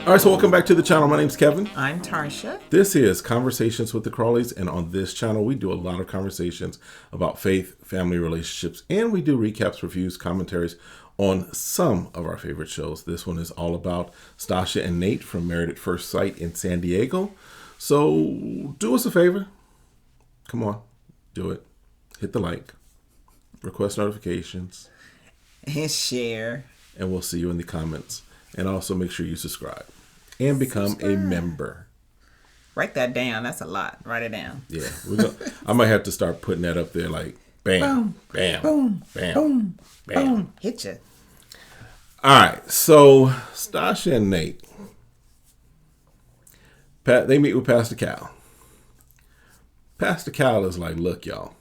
All right, so welcome back to the channel. My name's Kevin. I'm Tarsha. This is Conversations with the Crawleys, and on this channel, we do a lot of conversations about faith, family relationships, and we do recaps, reviews, commentaries on some of our favorite shows. This one is all about Stacia and Nate from Married at First Sight in San Diego. So do us a favor. Come on, do it. Hit the like, request notifications, and share. And we'll see you in the comments. And also make sure you subscribe and become a member. Write that down. That's a lot. Write it down. Yeah. I might have to start putting that up there like bam, boom, bam, boom, bam, boom, bam. Boom. Hit you. All right. So Stacia and Nate, they meet with Pastor Cal. Pastor Cal is like, look, y'all,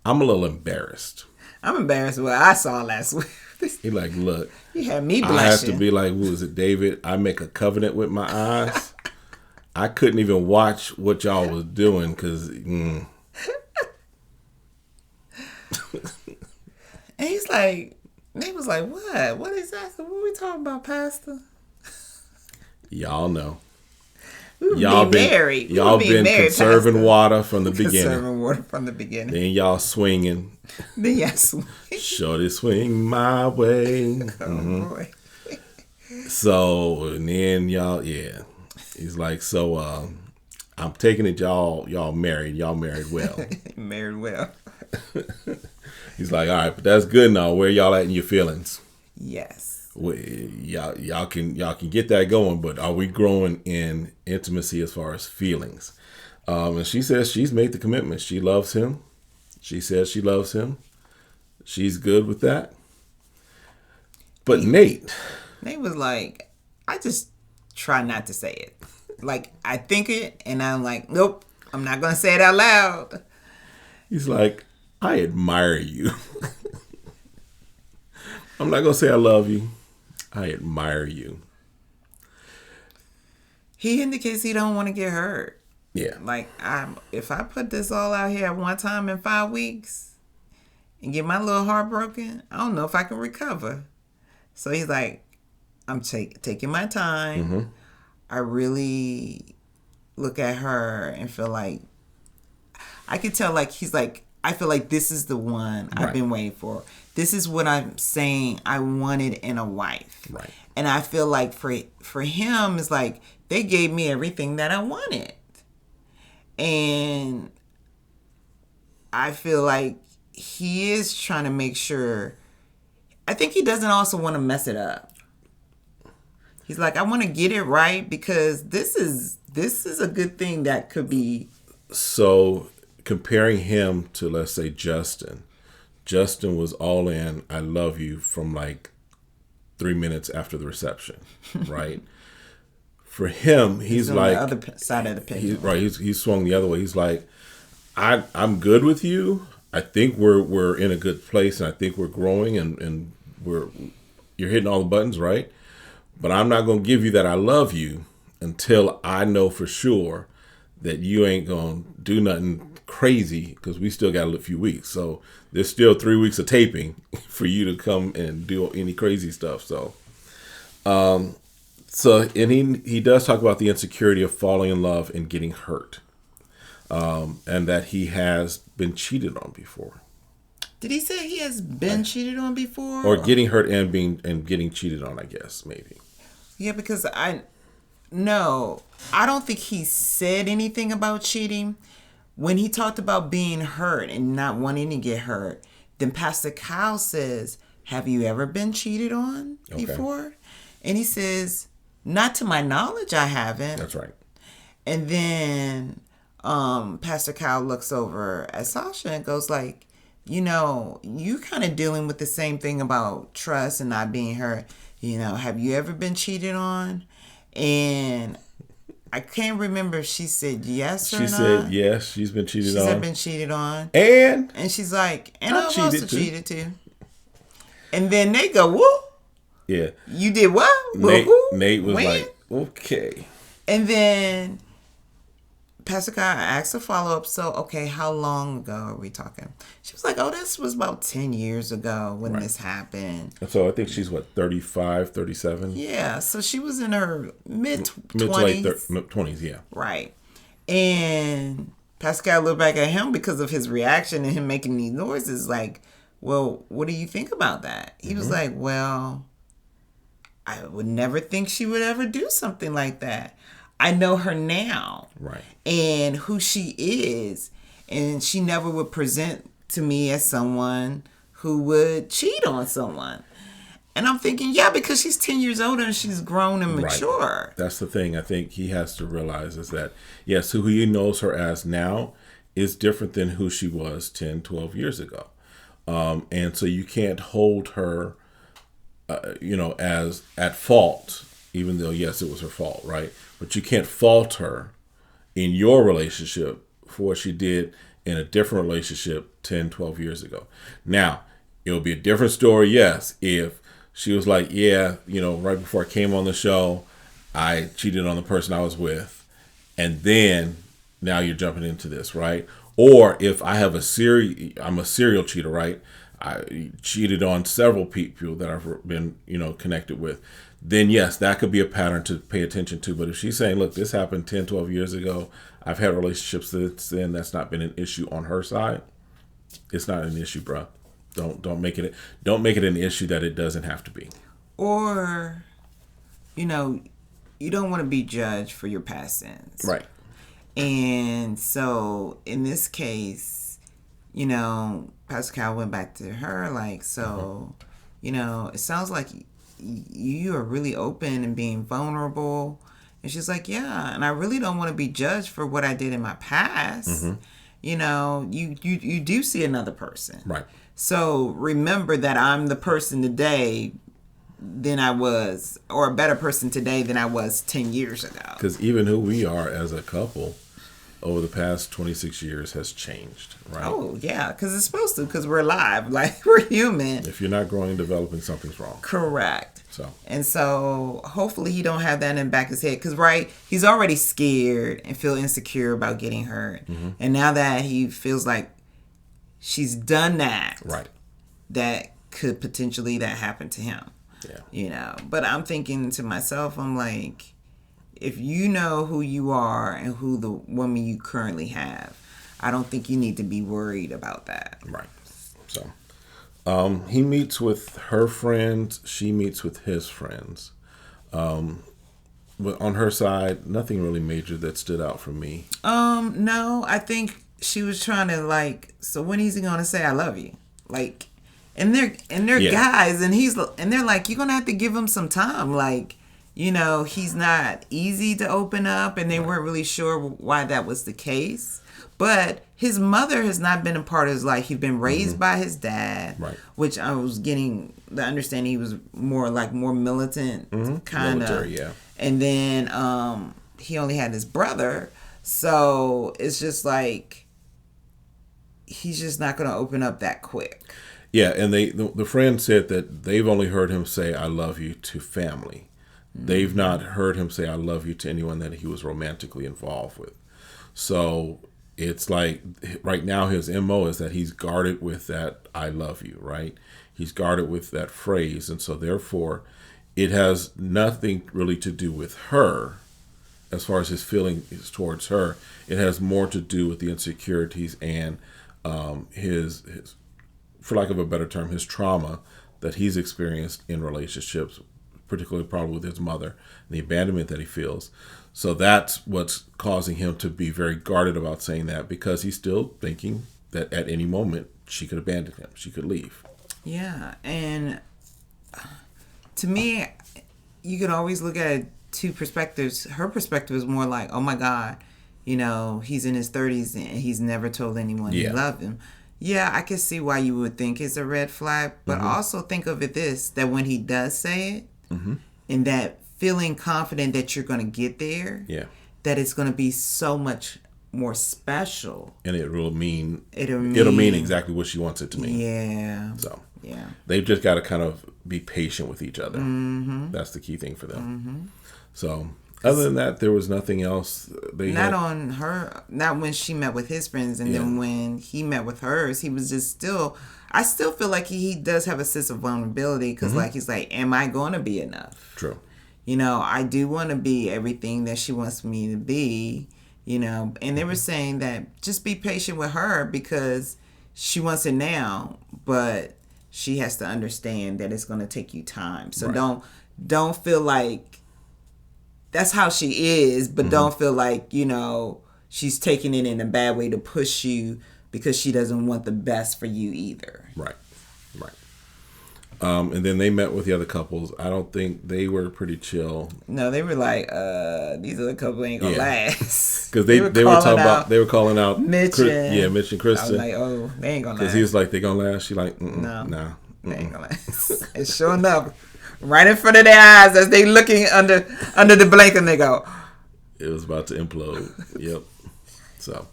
I'm a little embarrassed. I'm embarrassed with what I saw last week. He like, look. You had me blushing. I have to be like, who is it, David? I make a covenant with my eyes. I couldn't even watch what y'all was doing because. And he's like, they was like, what? What is that? What are we talking about, Pastor? Y'all know. Y'all been married. Y'all been married, conserving Pastor. Water from the beginning. Conserving water from the beginning. Then y'all swinging. Then y'all swing. Shorty swing my way. Oh boy. So and then y'all, yeah. He's like, so I'm taking it y'all married. Y'all married well. Married well. He's like, all right, but that's good now. Where y'all at in your feelings? Yes. Y'all can get that going, but are we growing in intimacy as far as feelings? And she says she's made the commitment. She loves him. She says she loves him. She's good with that. But Nate was like, I just try not to say it. Like, I think it, and I'm like, nope, I'm not going to say it out loud. He's like, I admire you. I'm not going to say I love you. I admire you. He indicates he don't want to get hurt. Yeah. Like, if I put this all out here at one time in 5 weeks and get my little heart broken, I don't know if I can recover. So he's like, I'm taking my time. Mm-hmm. I really look at her and feel like, I can tell, like, he's like, I feel like this is the one I've been waiting for. This is what I'm saying I wanted in a wife. Right. And I feel like for him, it's like, they gave me everything that I wanted. And I feel like he is trying to make sure. I think he doesn't also want to mess it up. He's like, I want to get it right because this is a good thing that could be. So comparing him to, let's say, Justin was all in, I love you from like 3 minutes after the reception, right? For him, he's like on the other side of the pendulum. He's swung the other way. He's like, I'm good with you. I think we're in a good place, and I think we're growing, and you're hitting all the buttons, right? But I'm not gonna give you that I love you until I know for sure that you ain't gonna do nothing crazy, because we still got a few weeks. So there's still 3 weeks of taping for you to come and do any crazy stuff. So and he does talk about the insecurity of falling in love and getting hurt, and that he has been cheated on before. Did he say he has been cheated on before? Or getting hurt and getting cheated on, I guess, maybe. Yeah, because I don't think he said anything about cheating. When he talked about being hurt and not wanting to get hurt, then Pastor Kyle says, have you ever been cheated on before? And he says, not to my knowledge, I haven't. That's right. And then Pastor Kyle looks over at Sasha and goes like, you kind of dealing with the same thing about trust and not being hurt. Have you ever been cheated on? And I can't remember if she said yes or not. She said yes, she's been cheated on. She said been cheated on. And she's like, and I've also cheated too. And then they go, whoop. Yeah. You did what? Nate was like, okay. And then Pastor Kyle asked a follow-up, so, okay, how long ago are we talking? She was like, oh, this was about 10 years ago when this happened. So I think she's, 35, 37? Yeah, so she was in her mid-20s. Mid to late 20s, yeah. Right. And Pastor Kyle looked back at him because of his reaction and him making these noises like, well, what do you think about that? He was like, well, I would never think she would ever do something like that. I know her now. Right. And who she is. And she never would present to me as someone who would cheat on someone. And I'm thinking, yeah, because she's 10 years older and she's grown and mature. Right. That's the thing I think he has to realize is that, yes, who he knows her as now is different than who she was 10, 12 years ago. And so you can't hold her, as at fault, even though, yes, it was her fault, right? But you can't fault her in your relationship for what she did in a different relationship 10, 12 years ago. Now, it'll be a different story, yes, if she was like, yeah, right before I came on the show, I cheated on the person I was with. And then now you're jumping into this, right? Or if I have I'm a serial cheater, right? I cheated on several people that I've been, connected with. Then yes, that could be a pattern to pay attention to. But if she's saying, look, this happened 10, 12 years ago, I've had relationships since then, that's not been an issue on her side, it's not an issue, bro. Don't make it an issue that it doesn't have to be. Or, you don't want to be judged for your past sins. Right. And so in this case, Pastor Kyle went back to her like, so, it sounds like you are really open and being vulnerable. And she's like, yeah, and I really don't want to be judged for what I did in my past. You do see another person. Right. So remember that I'm the person today than I was, or a better person today than I was 10 years ago. Because even who we are as a couple over the past 26 years has changed, right? Oh, yeah, because it's supposed to, because we're alive, like we're human. If you're not growing and developing, something's wrong. Correct. And so hopefully he don't have that in the back of his head, because he's already scared and feel insecure about getting hurt. And now that he feels like she's done that, right, that could potentially that happen to him. Yeah. But I'm thinking to myself, I'm like, if you know who you are and who the woman you currently have, I don't think you need to be worried about that. Right. So he meets with her friends. She meets with his friends. But on her side, nothing really major that stood out for me. No, I think she was trying to so when is he going to say I love you? And they're guys, and they're like, you're going to have to give him some time. He's not easy to open up, and they weren't really sure why that was the case. But his mother has not been a part of his life. He's been raised by his dad, right, which I was getting the understanding he was more militant kind of. Yeah. And then he only had his brother, so it's just he's just not going to open up that quick. Yeah, and the friend said that they've only heard him say "I love you" to family. They've not heard him say "I love you" to anyone that he was romantically involved with. So it's like right now his MO is that he's guarded with that "I love you," right? He's guarded with that phrase, and so therefore it has nothing really to do with her as far as his feeling is towards her. It has more to do with the insecurities and his, for lack of a better term, his trauma that he's experienced in relationships, particularly probably with his mother, and the abandonment that he feels. So that's what's causing him to be very guarded about saying that, because he's still thinking that at any moment she could abandon him, she could leave. Yeah, and to me, you could always look at two perspectives. Her perspective is more like, oh my God, he's in his 30s and he's never told anyone he loved him. Yeah, I can see why you would think it's a red flag, but also think of it that when he does say it, and that feeling confident that you're going to get there, that it's going to be so much more special. And it'll mean exactly what she wants it to mean. Yeah. So they've just got to kind of be patient with each other. That's the key thing for them. So Other than that, there was nothing else. Not when she met with his friends, and then when he met with hers, he was just still. I still feel like he does have a sense of vulnerability because, like, he's like, "Am I going to be enough?" True. I do want to be everything that she wants me to be. And they were saying that just be patient with her because she wants it now, but she has to understand that it's going to take you time. So don't feel like that's how she is, but don't feel like, she's taking it in a bad way to push you because she doesn't want the best for you either. Right. And then they met with the other couples. I don't think they were pretty chill. No, they were like, these other couple ain't gonna last. Because they were talking about, they were calling out Mitch and Mitch and Kristen. I was like, oh, they ain't gonna last. Because he was like, they gonna last? She like, no, they ain't gonna last. And sure enough, right in front of their eyes as they looking under the blanket, they go, it was about to implode. Yep. So,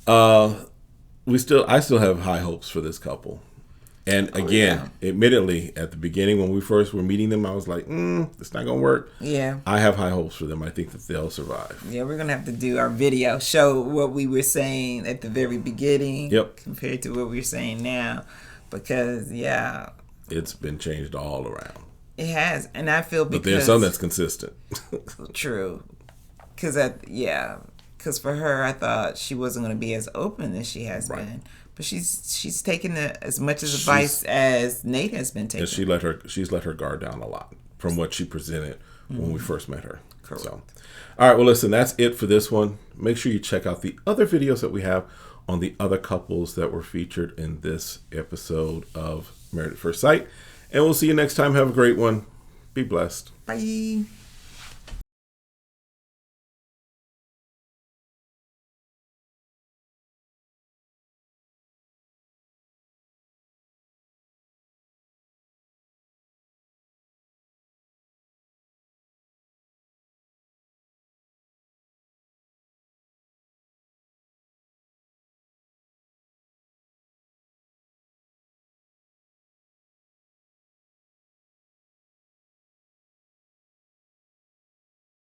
I still have high hopes for this couple. And again, admittedly, at the beginning when we first were meeting them, I was like, it's not going to work. Yeah. I have high hopes for them. I think that they'll survive. Yeah, we're going to have to do our video, show what we were saying at the very beginning compared to what we're saying now. Because, it's been changed all around. It has. And I feel because... But there's some that's consistent. True. Because for her, I thought she wasn't going to be as open as she has been. But she's taken as much as advice as Nate has been taking. And she's let her guard down a lot from what she presented when we first met her. Correct. So, all right, well, listen, that's it for this one. Make sure you check out the other videos that we have on the other couples that were featured in this episode of Married at First Sight. And we'll see you next time. Have a great one. Be blessed. Bye.